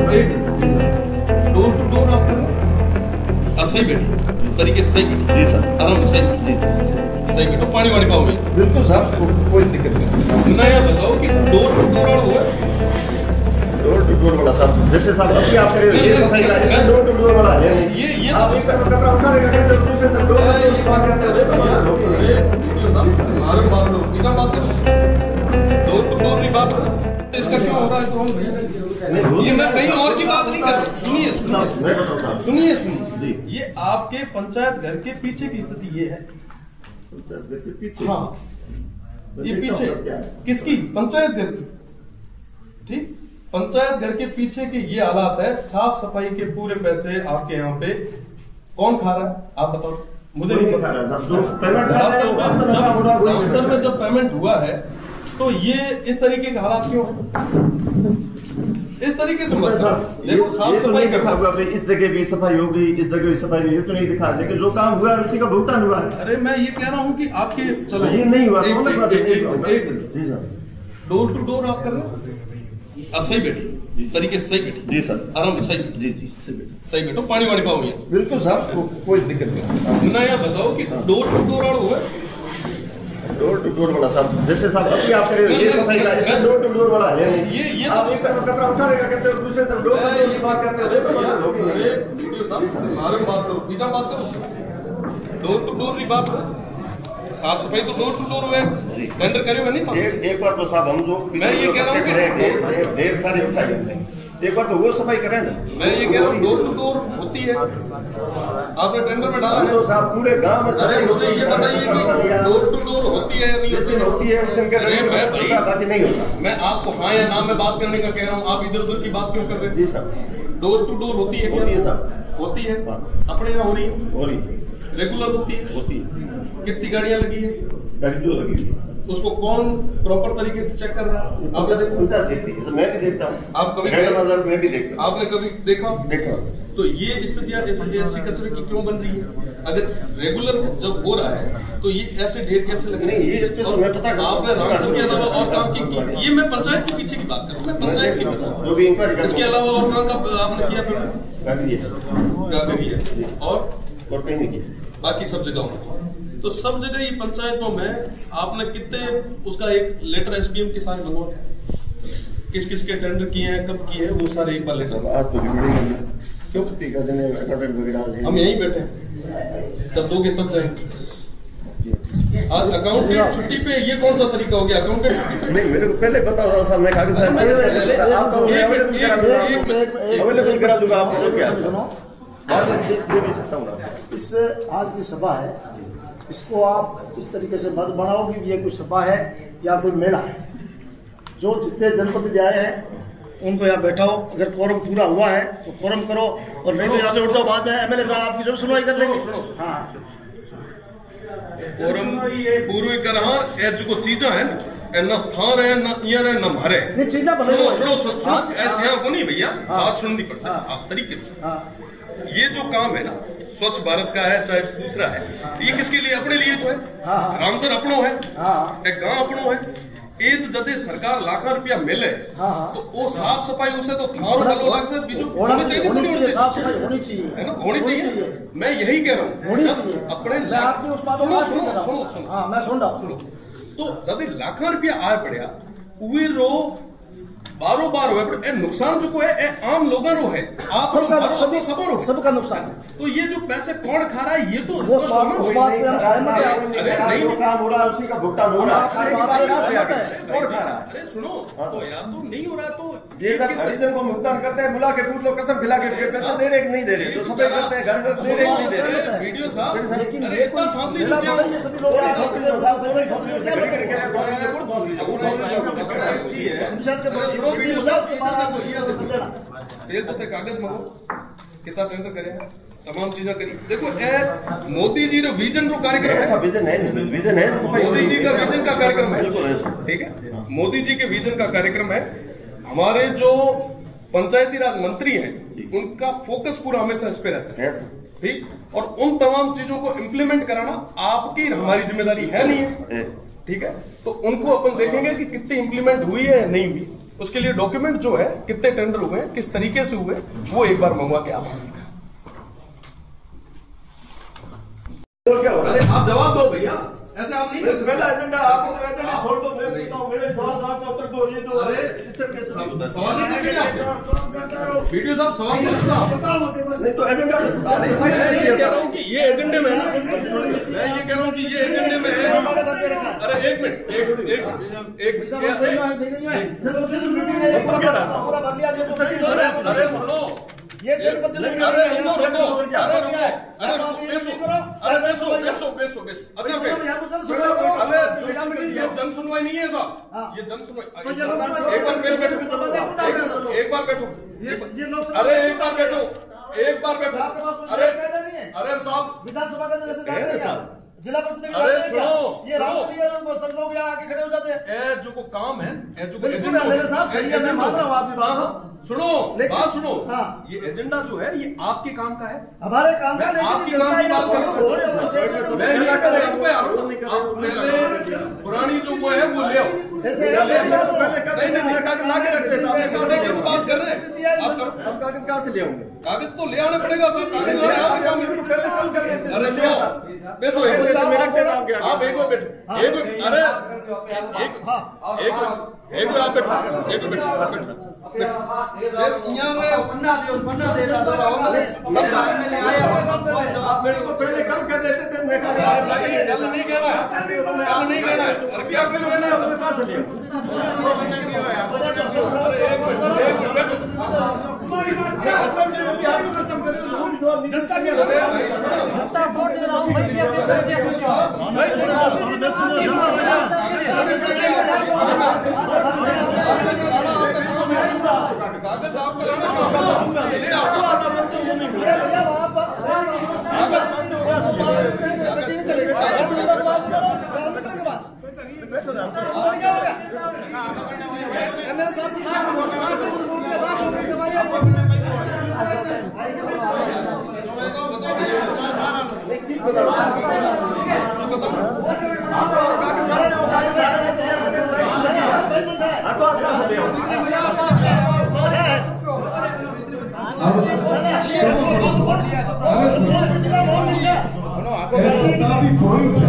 Door to door आप कर रहे हैं? आप सही बैठिए, तरीके से सही बैठिए। जी सर, आराम से जी सही बैठो। पानी वानी पाओगे? बिल्कुल सर, कोई दिक्कत नहीं। नया बताओ कि डोर टू डोर और हुआ डोर टू डोर वाला सर, जैसे साहब अभी आप कर रहे हो ये सफाई का है, डोर टू डोर वाला है। ये आप इसका कचरा उठाएगा कैसे दूसरे तरफ डोर ये बात करते हो साहब, मालूम बात करो, इधर बात करो। डोर टू डोर की बात करो, इसका क्यों हो रहा है? तो हम भैया ये मैं कहीं और की बात नहीं कर रहा। सुनिए सुनिए सुनिए, ये आपके पंचायत घर के पीछे की स्थिति ये है। हाँ, ये पीछे किसकी? पंचायत घर की। ठीक, पंचायत घर के पीछे के ये हालात है। साफ सफाई के पूरे पैसे आपके यहाँ पे कौन खा रहा है? आप बताओ। मुझे नहीं पता। सर में जब पेमेंट हुआ है तो ये इस तरीके के हालात क्यों है? इस तरीके से देखो, साफ सफाई कर इस जगह भी सफाई होगी, इस जगह भी सफाई होगी, तो नहीं दिखा, लेकिन जो काम हुआ है उसी का भुगतान हुआ है। अरे मैं ये कह रहा हूँ कि आपके चलो ये नहीं हुआ, डोर टू डोर आप कर रहे हो? आप सही बैठिए, तरीके से सही बैठिए। जी सर, आराम से सही। जी सही बैठो। पानी वानी पाओगे? बिल्कुल सर, कोई दिक्कत नहीं। नया बताओ कि डोर टू डोर और हुआ? डोर टू डोर वाला सर, जैसे साहब अभी आप कर रहे हो ये सफाई का है, डोर टू डोर वाला है। ये आप इसका कचरा उठाएगा कैसे दूसरे तरफ डोर की बात करते हो? वीडियो साहब, मालूम बात करो, इधर बात करो। डोर टू डोर की बात करो, साफ सफाई तो डोर टू डोर हुए, टेंडर करे हुए नहीं था। एक बार तो साहब हम जो मैं ये कह रहा हूँ ढेर सारे उठाए हैं, एक बार तो वो सफाई करें ना। मैं ये कह रहा हूँ डोर टू डोर होती है, आपने टेंडर में डाला है तो साहब पूरे गांव में। अरे मुझे ये बताइए कि डोर टू डोर होती है नहीं होती है? बाकी नहीं होता। मैं आपको हाँ या ना में बात करने का कह रहा हूँ, आप इधर उधर की बात क्यों कर रहे हैं? जी सर, डोर टू डोर होती है? होती है सर, होती है। अपने यहाँ हो रही है? हो रही है। रेगुलर होती है? होती है। कितनी गाड़ियाँ लगी है? गाड़ी जो लगी हुई है, उसको कौन प्रॉपर तरीके से चेक कर रहा है? आप देखती है, तो मैं भी देखता हूँ। आप कभी मैं भी देखता हूँ। आपने कभी देखा? तो ये स्थितियाँ ऐसी कचरे की क्यों बन रही है? अगर रेगुलर जब हो रहा है तो ये ऐसे ढेर कैसे लग रहे हैं? ये स्पेशल मैं पता आपने राशन के अलावा और काम की? ये मैं पंचायत के पीछे की बात कर रहा हूँ, मैं पंचायत की बात। इसके अलावा और काम का आपने किया? गागरिया और कहीं नहीं किया। बाकी सब जगहों में, तो सब जगह ये पंचायतों में आपने कितने उसका एक लेटर एसडीएम के साथ बनवा, किस किस के टेंडर किए हैं, कब किए हैं, वो सारे एक बार लेटर। आज तो क्यों? हम यहीं बैठे हैं, जब दोगे तब जाएंगे। आज अकाउंट की छुट्टी पे ये कौन सा तरीका हो गया? अकाउंट की छुट्टी नहीं, मेरे को पहले बता रहा था, मैं कागज अवेलेबल करा दूंगा आपको। क्या दे भी सकता हूँ। इस आज की सभा है, इसको आप इस तरीके से मत बनाओ कि ये कोई सभा है या कोई मेला है। जो जितने जनप्रतिनिधि आए हैं उनको यहाँ बैठाओ, अगर कोरम पूरा हुआ है तो कोरम करो, और नहीं तो यहाँ से उठ जाओ। बाद में एमएलए साहब आपकी जरूर सुनवाई कर लेंगे। हाँ, कोरम पूरी करहा जो चीजा है ना थार है ना ईयर है ना मारे नहीं चीजा सुनो नहीं भैया, बात सुननी पड़ती है आप तरीके से। ये जो काम है ना स्वच्छ भारत का है चाहे दूसरा है, ये किसके लिए? अपने लिए तो है। रामसर अपनो है, एक गांव अपनो है। एक जदे सरकार लाखों रुपया मिले तो वो साफ सफाई उसे तो थारो गलो लाख से बीजू होनी चाहिए, साफ सफाई होनी चाहिए, है ना? होनी चाहिए। मैं यही कह रहा हूँ अपने सुनो मैं सुन रहा हूँ। तो जदे लाखों रुपया आए पड़ा उवे रो बारो हुए ए नुकसान जो है आम लोगों रो है, आप सबका नुकसान है। तो ये जो पैसे कौन खा रहा है ये तो वो बात से हम सहमत हैं। नहीं काम हो रहा है उसी का भुगतान हो रहा है। अरे सुनो, तो यार तो नहीं हो रहा तो ये खरीदन को भुगतान करते हैं, बुला के पूछ लो, कसम खिला के पैसा दे रहे कि नहीं दे रहे, तो सफाई करते हैं घर में दे रहे नहीं दे रहे। वीडियो साहब लेकिन ये कोई सभी लोग कागज मंगो कितना टेंडर करे तमाम चीजें करी। देखो मोदी जी रो विजन रो कार्यक्रम है, विजन है मोदी जी का विजन का कार्यक्रम है, ठीक है? मोदी जी के विजन का कार्यक्रम है। हमारे जो पंचायती राज मंत्री हैं उनका फोकस पूरा हमेशा इस पे रहता है, ठीक? और उन तमाम चीजों को इम्प्लीमेंट कराना आपकी हमारी जिम्मेदारी है नहीं है, ठीक है? तो उनको अपन देखेंगे कि कितनी इम्प्लीमेंट हुई है या नहीं हुई। उसके लिए डॉक्यूमेंट जो है, कितने टेंडर हुए, किस तरीके से हुए, वो एक बार मंगवा के आप अरे आप जवाब दो भैया, ऐसे आप नहीं कर सकते। मेरा एजेंडा आपको एजेंडा छोड़ दो, मैं पूछता हूं, मेरे सवाल आप तब तक दो, ये तो अरे सवाल नहीं पूछेंगे आपसे, वीडियो साहब सवाल नहीं तो एजेंडा मैं ये कह रहा हूँ कि ये एजेंडे में है ना, मैं ये कह रहा हूँ कि ये एजेंडे में है। अरे एक मिनट, अरे सुनो, ये जनपद ये जन सुनवाई नहीं है साहब, ये जन सुनवाई। एक बार मेरे बैठो, एक बार बैठो, अरे एक बार बैठो, एक बार बैठो। अरे साहब विधानसभा का जिला परिषद में अरे सुनो, ये राष्ट्रीय सब लोग यहाँ आके खड़े हो जाते हैं। जो को काम है, जो बिल्कुल है मेरे साहब, सही है, मैं मान रहा हूँ आपकी बात। सुनो, बात सुनो, हाँ, ये एजेंडा जो है ये आपके काम का है, हमारे काम का, मैं आपकी काम की बात कर रहा हूँ। मैं ये कर रहा हूँ, आप पहले पुरानी जो वो है वो ले आओ। नहीं बात कर रहे हैं आप, कागज कहाँ से ले आऊंगे? कागज तो ले आना पड़ेगा सर, कागज लाने आपके काम में। पहले कल कर लेते। अरे सुनो, बैठो, मेरा क्या नाम क्या? आप एक बैठो, एक अरे एक आप बैठो, एक बैठो, आप मेरे को पहले कल कर देते थे, मैं कल नहीं कहना है, कल नहीं कहना है, अरे क्या कल कहना है, कहाँ से लिया? जनता वोट दे रहा हूँ भाई, क्या पैसा क्या कुछ कागज आपका लाना मेरे साथ काफी पॉइंट है।